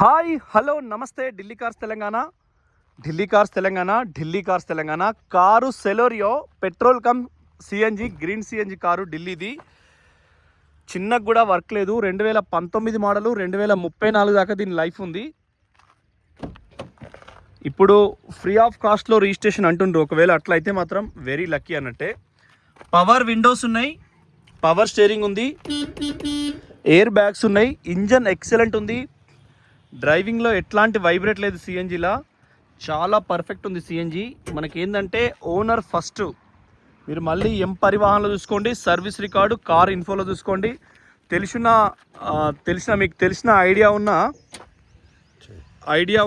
Hi hello నమస్తే Delhi cars Telangana car Celerio petrol cum CNG green CNG car ఢిల్లీది. చిన్నకు కూడా వర్క్ లేదు. 2019 మోడలు 2034 దాకా దీని లైఫ్ ఉంది. ఇప్పుడు ఫ్రీ ఆఫ్ కాస్ట్లో రిజిస్ట్రేషన్ అంటుండ్రు. ఒకవేళ అట్లయితే మాత్రం వెరీ లక్కీ అన్నట్టే. పవర్ విండోస్ ఉన్నాయి, పవర్ స్టీరింగ్ ఉంది, ఎయిర్ బ్యాగ్స్ ఉన్నాయి, ఇంజన్ ఎక్సలెంట్ ఉంది, డ్రైవింగ్లో ఎట్లాంటి వైబ్రేట్ లేదు. సిఎన్జిలా చాలా పర్ఫెక్ట్ ఉంది. సిఎన్జి మనకి ఏంటంటే ఓనర్ ఫస్ట్. మీరు మళ్ళీ పరివాహన్లో చూసుకోండి, సర్వీస్ రికార్డు కార్ ఇన్ఫోలో చూసుకోండి. మీకు తెలిసిన ఐడియా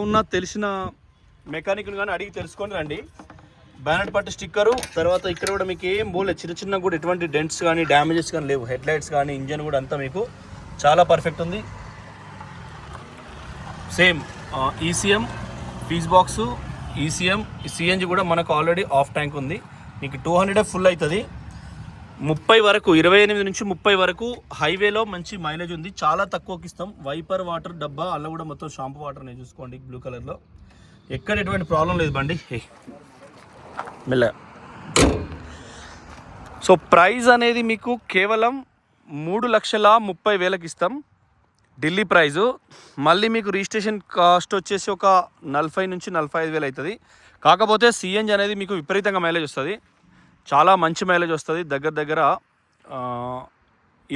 ఉన్న తెలిసిన మెకానిక్ని కానీ అడిగి తెలుసుకొని రండి. బ్యానెట్ పట్టు స్టిక్కరు, తర్వాత ఇక్కడ కూడా మీకు ఏం పోలేదు. చిన్న కూడా ఎటువంటి డెంట్స్ కానీ డ్యామేజెస్ కానీ లేవు. హెడ్ లైట్స్ కానీ ఇంజన్ కూడా అంతా మీకు చాలా పర్ఫెక్ట్ ఉంది. Same ECM fuse box, ECM CNG కూడా మనకు ఆల్రెడీ ఆఫ్ ట్యాంక్ ఉంది. మీకు 200 ఫుల్ అవుతుంది. 30 వరకు 28 నుంచి 30 వరకు హైవేలో మంచి మైలేజ్ ఉంది. చాలా తక్కువకి ఇస్తాం. వైపర్ వాటర్ డబ్బా అలా కూడా మొత్తం షాంపూ వాటర్ నేను చూసుకోండి బ్లూ కలర్లో. ఎక్కడ ఎటువంటి ప్రాబ్లం లేదు బండి. మెల్లగా. సో ప్రైస్ అనేది మీకు కేవలం 3,30,000 ఇస్తాం ఢిల్లీ ప్రైజు. మళ్ళీ మీకు రిజిస్ట్రేషన్ కాస్ట్ వచ్చేసి ఒక 40 నుంచి 45,000 అవుతుంది. కాకపోతే సిఎన్జి అనేది మీకు విపరీతంగా మైలేజ్ వస్తుంది. చాలా మంచి మైలేజ్ వస్తుంది. దగ్గర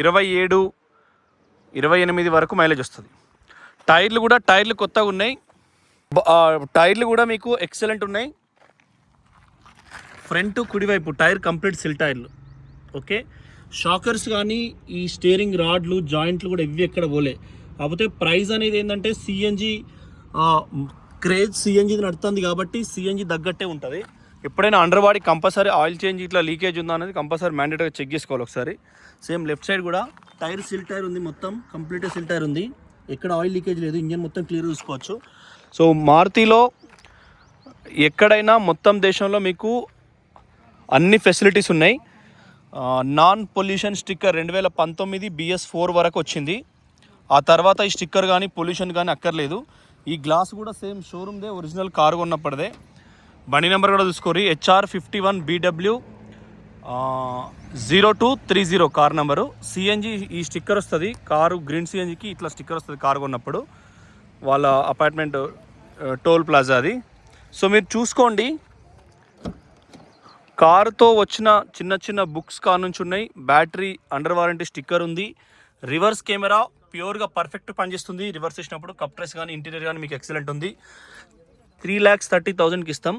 27, 28 వరకు మైలేజ్ వస్తుంది. టైర్లు కొత్తగా ఉన్నాయి. టైర్లు కూడా మీకు ఎక్సలెంట్ ఉన్నాయి. ఫ్రంట్ కుడివైపు టైర్ కంప్లీట్ సిల్ టైర్లు. ఓకే, షాకర్స్ కానీ ఈ స్టీరింగ్ రాడ్లు జాయింట్లు కూడా ఇవి ఎక్కడ పోలే. కాకపోతే ప్రైస్ అనేది ఏంటంటే సిఎన్జి క్రేజ్ సిఎన్జి నడుతుంది కాబట్టి సిఎన్జి తగ్గట్టే ఉంటుంది. ఎప్పుడైనా under body compulsory oil change ఇట్లా లీకేజ్ ఉందా అనేది కంపల్సరీ మ్యాండేటరీగా చెక్ చేసుకోవాలి ఒకసారి. సేమ్ లెఫ్ట్ సైడ్ కూడా టైర్ సిల్ టైర్ ఉంది, మొత్తం కంప్లీట్గా సిల్ టైర్ ఉంది. ఎక్కడ ఆయిల్ లీకేజ్ లేదు. ఇంజన్ మొత్తం క్లియర్ చూసుకోవచ్చు. సో మారుతిలో ఎక్కడైనా మొత్తం దేశంలో మీకు అన్ని ఫెసిలిటీస్ ఉన్నాయి. నాన్ పొల్యూషన్ స్టిక్కర్ 2019 BS4 వరకు వచ్చింది. ఆ తర్వాత ఈ స్టిక్కర్ కానీ పొల్యూషన్ కానీ అక్కర్లేదు. ఈ గ్లాస్ కూడా సేమ్ షోరూమ్దే, ఒరిజినల్ కారు కొన్నప్పుడుదే. బండి నెంబర్ కూడా చూసుకోరి, HR51BW 0230 కార్ నెంబరు. సిఎన్జి ఈ స్టిక్కర్ వస్తుంది. కారు గ్రీన్ సిఎన్జికి ఇట్లా స్టిక్కర్ వస్తుంది కారు కొన్నప్పుడు. వాళ్ళ అపార్ట్మెంట్ టోల్ ప్లాజా అది. సో మీరు చూసుకోండి. కారుతో వచ్చిన చిన్న బుక్స్ కార్ నుంచి ఉన్నాయి. బ్యాటరీ అండర్ వారంటీ స్టిక్కర్ ఉంది. రివర్స్ కెమెరా ప్యూర్గా పర్ఫెక్ట్ పనిచేస్తుంది. రివర్స్ చేసినప్పుడు కప్ ట్రెస్ కానీ ఇంటీరియర్ కానీ మీకు ఎక్సలెంట్ ఉంది. 3,30,000కి ఇస్తాం.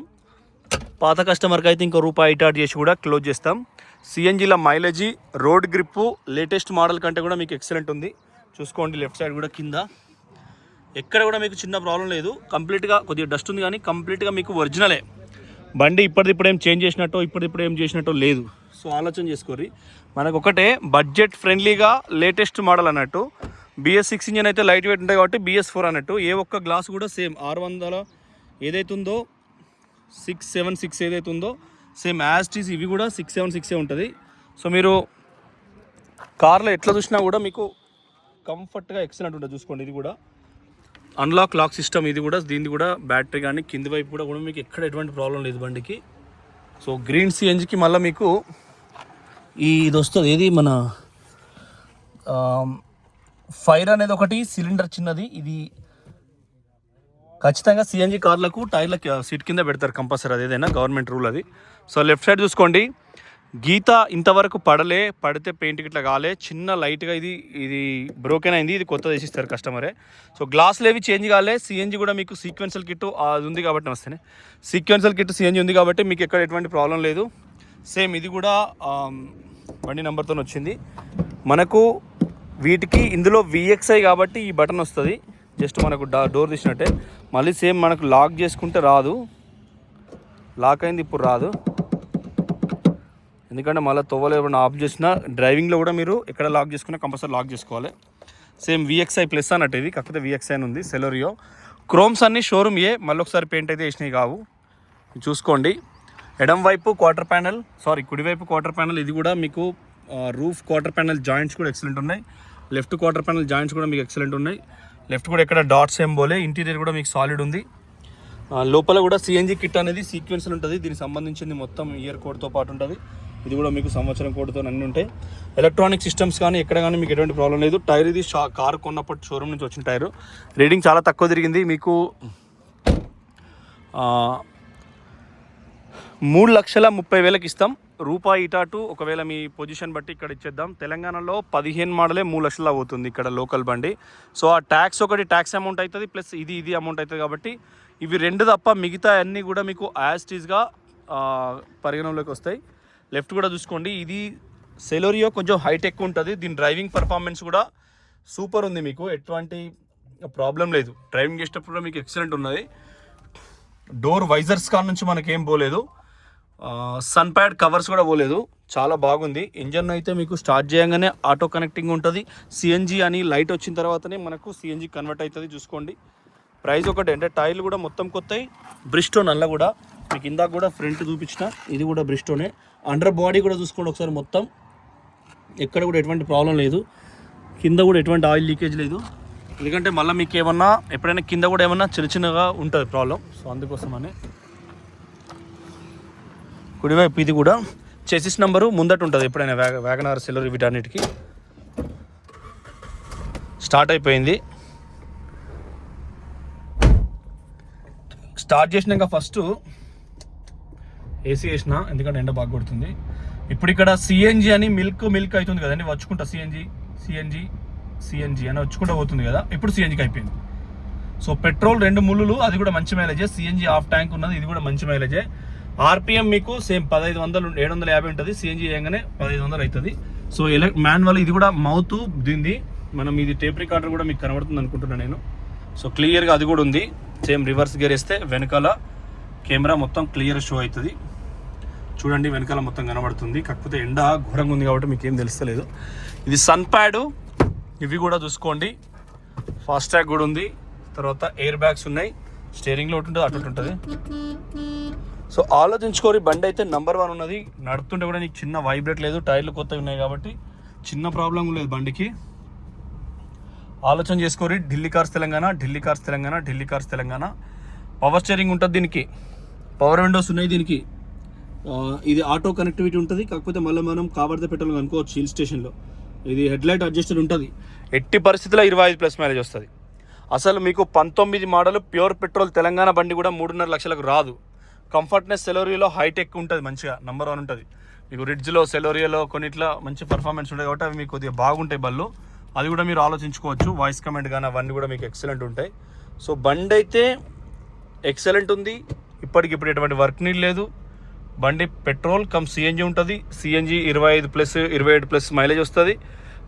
పాత కస్టమర్కి అయితే ఇంకో రూపాయి ఇటాట్ చేసి కూడా క్లోజ్ చేస్తాం. సిఎన్జిలో mileage, road grip latest model కంటే కూడా మీకు ఎక్సలెంట్ ఉంది. చూసుకోండి లెఫ్ట్ సైడ్ కూడా కింద ఎక్కడ కూడా మీకు చిన్న ప్రాబ్లం లేదు. కంప్లీట్గా కొద్దిగా డస్ట్ ఉంది కానీ కంప్లీట్గా మీకు ఒరిజినలే. బండి ఇప్పటిప్పుడు ఏం చేంజ్ చేసినట్టు ఇప్పటిప్పుడు ఏం చేసినట్టు లేదు. సో ఆలోచన చేసుకోర్రి. మనకు ఒకటే బడ్జెట్ ఫ్రెండ్లీగా లేటెస్ట్ మోడల్ అన్నట్టు. BS6 ఇంజన్ అయితే లైట్ వెయిట్ ఉంటాయి కాబట్టి BS4 అన్నట్టు. ఏ ఒక్క గ్లాస్ కూడా సేమ్ 600 ఏదైతే ఉందో 676 ఏదైతే ఉందో సేమ్ యాజ్ టీజ్ ఇవి కూడా 676 ఉంటుంది. సో మీరు కార్లో ఎట్లా చూసినా కూడా మీకు కంఫర్ట్గా ఎక్సలెంట్ ఉంటుంది. చూసుకోండి ఇది కూడా లాక్ సిస్టమ్. ఇది కూడా దీనికి కూడా బ్యాటరీ కానీ కింది వైపు కూడా మీకు ఎక్కడ ఎటువంటి ప్రాబ్లం లేదు బండికి. సో గ్రీన్ సిఎన్జికి మళ్ళీ మీకు ఇది వస్తుంది. ఏది మన ఫైర్ అనేది ఒకటి సిలిండర్ చిన్నది. ఇది ఖచ్చితంగా సిఎన్జి కార్లకు టైర్లకు సీట్ కింద పెడతారు కంపల్సరీ. అది ఏదైనా గవర్నమెంట్ రూల్ అది. సో లెఫ్ట్ సైడ్ చూసుకోండి. గీత ఇంతవరకు పడితే పెయింట్ ఇట్లా కాలే. చిన్న లైట్గా ఇది బ్రోకెన్ అయింది. ఇది కొత్తది వేసిస్తారు కస్టమరే. సో గ్లాసులు ఏవి చేంజ్ కాలే. సిఎన్జి కూడా మీకు సీక్వెన్షియల్ కిట్ అది ఉంది కాబట్టి వస్తేనే సీక్వెన్షియల్ కిట్ సిఎన్జి ఉంది కాబట్టి మీకు ఎక్కడ ఎటువంటి ప్రాబ్లం లేదు. సేమ్ ఇది కూడా బండి నెంబర్తో వచ్చింది మనకు. వీటికి ఇందులో VXI కాబట్టి ఈ బటన్ వస్తుంది. జస్ట్ మనకు డోర్ తీసినట్టే. మళ్ళీ సేమ్ మనకు లాక్ చేసుకుంటే రాదు. లాక్ అయింది, ఇప్పుడు రాదు. ఎందుకంటే మళ్ళీ తొవ్వలు ఏమైనా ఆఫ్ చేసినా డ్రైవింగ్లో కూడా మీరు ఎక్కడ లాక్ చేసుకున్నా కంపల్సరీ లాక్ చేసుకోవాలి. సేమ్ VXI ప్లస్ అన్నట్టు ఇది. కాకపోతే VXI అని ఉంది. సెలోరియో క్రోమ్స్ అన్నీ షోరూమ్ మళ్ళీ ఒకసారి పెయింట్ అయితే వేసినవి కావు. చూసుకోండి. ఎడం వైపు కుడివైపు క్వార్టర్ ప్యానల్. ఇది కూడా మీకు రూఫ్ క్వార్టర్ ప్యానల్ జాయింట్స్ కూడా ఎక్సలెంట్ ఉన్నాయి. లెఫ్ట్ క్వార్టర్ ప్యానల్ జాయింట్స్ కూడా మీకు ఎక్సలెంట్ ఉన్నాయి. లెఫ్ట్ కూడా ఎక్కడ డాట్స్ ఏం పోలే. ఇంటీరియర్ కూడా మీకు సాలిడ్ ఉంది. లోపల కూడా సిఎన్జి కిట్ అనేది సీక్వెన్స్లో ఉంటుంది. దీనికి సంబంధించింది మొత్తం ఇయర్ కోడ్తో పాటు ఉంటుంది. ఇది కూడా మీకు సంవత్సరం కోడ్తో అన్నీ ఉంటాయి. ఎలక్ట్రానిక్ సిస్టమ్స్ కానీ ఎక్కడ కానీ మీకు ఎటువంటి ప్రాబ్లం లేదు. టైర్ ఇది కారు కొన్నప్పటి షోరూమ్ నుంచి వచ్చిన టైరు. రీడింగ్ చాలా తక్కువ తిరిగింది. మీకు 3,30,000 ఇస్తాం. రూపాయి ఇటాటు ఒకవేళ మీ పొజిషన్ బట్టి ఇక్కడ ఇచ్చేద్దాం. తెలంగాణలో 15 మోడలే 3 లక్షలు అవుతుంది ఇక్కడ లోకల్ బండి. సో ఆ ట్యాక్స్ ఒకటి ట్యాక్స్ అమౌంట్ అవుతుంది, ప్లస్ ఇది అమౌంట్ అవుతుంది. కాబట్టి ఇవి రెండు తప్ప మిగతా అన్నీ కూడా మీకు యాస్టీస్గా పరిగణలోకి వస్తాయి. లెఫ్ట్ కూడా చూసుకోండి. ఇది సెలోరియో కొంచెం హైటెక్ ఉంటుంది. దీని డ్రైవింగ్ పర్ఫార్మెన్స్ కూడా సూపర్ ఉంది. మీకు ఎటువంటి ప్రాబ్లం లేదు. డ్రైవింగ్ చేసేటప్పుడు కూడా మీకు ఎక్సలెంట్ ఉన్నది. డోర్ వైజర్స్ కాడ నుంచి మనకేం పోలేదు. సన్ ప్యాడ్ కవర్స్ కూడా పోలేదు. చాలా బాగుంది. ఇంజన్ అయితే మీకు స్టార్ట్ చేయగానే ఆటో కనెక్టింగ్ ఉంటుంది. సిఎన్జి అని లైట్ వచ్చిన తర్వాతనే మనకు సిఎన్జి కన్వర్ట్ అవుతుంది. చూసుకోండి. ప్రైస్ ఒకటి అంటే టైర్లు కూడా మొత్తం కొత్తవి. బ్రిస్టో నల్ల కూడా మీకు ఇందాక కూడా ఫ్రంట్ చూపించిన ఇది కూడా బ్రిస్టోనే. అండర్ బాడీ కూడా చూసుకోండి ఒకసారి. మొత్తం ఎక్కడ కూడా ఎటువంటి ప్రాబ్లం లేదు. కింద కూడా ఎటువంటి ఆయిల్ లీకేజ్ లేదు. ఎందుకంటే మళ్ళీ మీకు ఏమన్నా ఎప్పుడైనా కింద కూడా ఏమన్నా చిన్నగా ఉంటుంది ప్రాబ్లం. సో అందుకోసమని కుడివైపు ఇది కూడా చెసిస్ నెంబరు ముందట ఉంటుంది ఎప్పుడైనా వ్యాగనార్ సెలర్ వీటన్నిటికీ. స్టార్ట్ అయిపోయింది. స్టార్ట్ చేసినాక ఫస్ట్ ఏసీ వేసిన, ఎందుకంటే ఎండ బాగా కొడుతుంది. ఇప్పుడు ఇక్కడ సిఎన్జి అని మిల్క్ అవుతుంది కదండి, వచ్చుకుంటా సిఎన్జి అని వచ్చుకుంటా పోతుంది కదా. ఇప్పుడు సిఎన్జికి అయిపోయింది. సో పెట్రోల్ 2 ముళ్ళు, అది కూడా మంచి మైలేజే. సిఎన్జి హాఫ్ ట్యాంక్ ఉన్నది, ఇది కూడా మంచి మైలేజే. ఆర్పిఎం మీకు సేమ్ 1500 750 ఉంటుంది. సిఎన్జి చేయగానే 1500 అవుతుంది. సో మాన్యువల్ ఇది కూడా మౌత్ దీంది. మనం ఇది టేప్ రికార్డర్ కూడా మీకు కనబడుతుంది అనుకుంటున్నాను నేను. సో క్లియర్గా అది కూడా ఉంది. సేమ్ రివర్స్ గేర్ వేస్తే వెనకాల కెమెరా మొత్తం క్లియర్ షో అవుతుంది. చూడండి వెనకాల మొత్తం కనబడుతుంది. కాకపోతే ఎండ ఘోరంగా ఉంది కాబట్టి మీకు ఏం తెలుస్తలేదు. ఇది సన్ ప్యాడ్, ఇవి కూడా చూసుకోండి. ఫాస్ట్ ట్యాగ్ కూడా ఉంది. తర్వాత ఎయిర్ బ్యాగ్స్ ఉన్నాయి. స్టీరింగ్లో ఒకటి ఉంటుంది, అటు ఉంటుంది. సో ఆలోచించుకోరి. బండి అయితే నెంబర్ 1 ఉన్నది. నడుపుతుంటే కూడా నీకు చిన్న వైబ్రేట్ లేదు. టైర్లు కొత్తవి ఉన్నాయి కాబట్టి చిన్న ప్రాబ్లం లేదు బండికి. ఆలోచన చేసుకోరి. Delhi cars Telangana. Power steering ఉంటుంది దీనికి. పవర్ విండోస్ ఉన్నాయి దీనికి. ఇది ఆటో కనెక్టివిటీ ఉంటుంది. కాకపోతే మళ్ళీ మనం కాబడితే పెట్రోల్ అనుకోవచ్చు హిల్ స్టేషన్లో. ఇది హెడ్లైట్ అడ్జస్టర్ ఉంటుంది. ఎట్టి పరిస్థితుల్లో 25+ మైలేజ్ వస్తుంది. అసలు మీకు 19 మోడల్ ప్యూర్ పెట్రోల్ తెలంగాణ బండి కూడా 3.5 లక్షలకు రాదు. కంఫర్ట్నెస్ సెలోరియోలో హైటెక్ ఉంటుంది, మంచిగా నెంబర్ 1 ఉంటుంది. మీకు రిడ్జ్లో సెలోరియోలో కొన్నిట్లా మంచి పర్ఫార్మెన్స్ ఉంటాయి కాబట్టి అవి మీకు కొద్దిగా బాగుంటాయి బళ్ళు. అది కూడా మీరు ఆలోచించుకోవచ్చు. వాయిస్ కమెంట్ కానీ అవన్నీ కూడా మీకు ఎక్సలెంట్ ఉంటాయి. సో బండి అయితే ఎక్సలెంట్ ఉంది. ఇప్పటికిప్పుడు ఎటువంటి వర్క్ నీడ్ లేదు. బండి పెట్రోల్ కమ్ సిఎన్జి ఉంటుంది. సిఎన్జి 27+ మైలేజ్ వస్తుంది.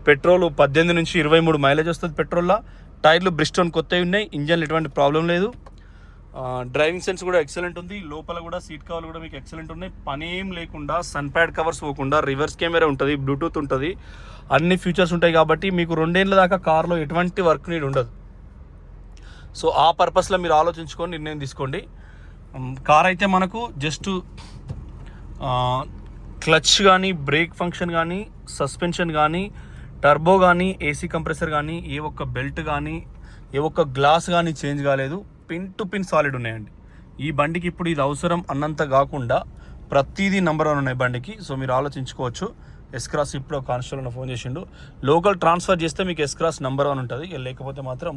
పెట్రోల్ 18 నుంచి 23 మైలేజ్ వస్తుంది పెట్రోల్లో. టైర్లు బ్రిస్టోన్ కొత్తవి ఉన్నాయి. ఇంజన్లు ఎటువంటి ప్రాబ్లం లేదు. డ్రైవింగ్ సెన్స్ కూడా ఎక్సలెంట్ ఉంది. లోపల కూడా సీట్ కవర్లు కూడా మీకు ఎక్సలెంట్ ఉన్నాయి. పనేం లేకుండా సన్ ప్యాడ్ కవర్స్ పోకుండా రివర్స్ కెమెరా ఉంటుంది, బ్లూటూత్ ఉంటుంది, అన్ని ఫీచర్స్ ఉంటాయి. కాబట్టి మీకు 2 ఏళ్ళ దాకా కార్లో ఎటువంటి వర్క్ నీడ్ ఉండదు. సో ఆ పర్పస్లో మీరు ఆలోచించుకొని నిర్ణయం తీసుకోండి. కార్ అయితే మనకు జస్ట్ క్లచ్ కానీ, బ్రేక్ ఫంక్షన్ కానీ, సస్పెన్షన్ కానీ, టర్బో కానీ, ఏసీ కంప్రెసర్ కానీ, ఏ ఒక్క బెల్ట్ కానీ, ఏ ఒక్క గ్లాస్ కానీ చేంజ్ కాలేదు. పిన్ టు పిన్ సాలిడ్ ఉన్నాయండి ఈ బండికి. ఇప్పుడు ఇది అవసరం అన్నంత కాకుండా ప్రతిదీ నెంబర్ 1 ఉన్నాయి బండికి. సో మీరు ఆలోచించుకోవచ్చు. ఎస్క్రాస్ ఇప్పుడు కానిస్టేబుల్ ఫోన్ చేసిండు. లోకల్ ట్రాన్స్ఫర్ చేస్తే మీకు ఎస్క్రాస్ నెంబర్ 1 ఉంటుంది. లేకపోతే మాత్రం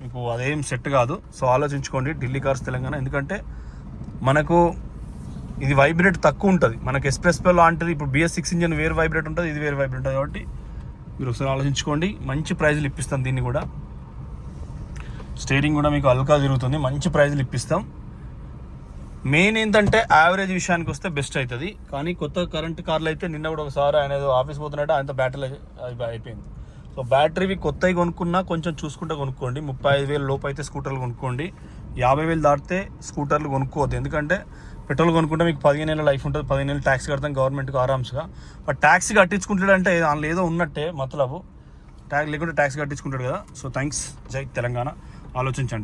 మీకు అదేం సెట్ కాదు. సో ఆలోచించుకోండి. ఢిల్లీ కార్స్ తెలంగాణ. ఎందుకంటే మనకు ఇది వైబ్రేట్ తక్కువ ఉంటుంది. మనకు ఎక్స్ప్రెస్ లాంటిది ఇప్పుడు BS6 ఇంజన్ వేరు వైబ్రేట్ ఉంటుంది, ఇది వేరు వైబ్రేట్ ఉంటుంది. కాబట్టి మీరు ఒకసారి ఆలోచించుకోండి. మంచి ప్రైజ్లు ఇప్పిస్తాం దీన్ని కూడా. స్టీరింగ్ కూడా మీకు అల్కా తిరుగుతుంది. మంచి ప్రైజ్లు ఇప్పిస్తాం. మెయిన్ ఏంటంటే యావరేజ్ విషయానికి వస్తే బెస్ట్ అవుతుంది. కానీ కొత్త కరెంట్ కార్లు అయితే నిన్న కూడా ఒకసారి ఆయన ఏదో ఆఫీస్ పోతున్నట్టు ఆయనతో బ్యాటరీ అయిపోయింది. సో బ్యాటరీవి కొత్తవి కొనుక్కున్నా కొంచెం చూసుకుంటే కొనుక్కోండి. 35,000 లోపు అయితే స్కూటర్లు కొనుక్కోండి. 50,000 దాటితే స్కూటర్లు కొనుక్కోవద్దు. ఎందుకంటే పెట్రోల్ కొనుక్కుంటే మీకు 15 ఏళ్ళ లైఫ్ ఉంటుంది. 15 ఏళ్ళు ట్యాక్స్ కడతాం గవర్నమెంట్కి ఆరామ్స్గా. బట్ ట్యాక్స్ కట్టించుకుంటాడంటే అందులో ఏదో ఉన్నట్టే మతలబు. లేకుంటే ట్యాక్స్ కట్టించుకుంటాడు కదా. So thanks. జై తెలంగాణ. ఆలోచించండి.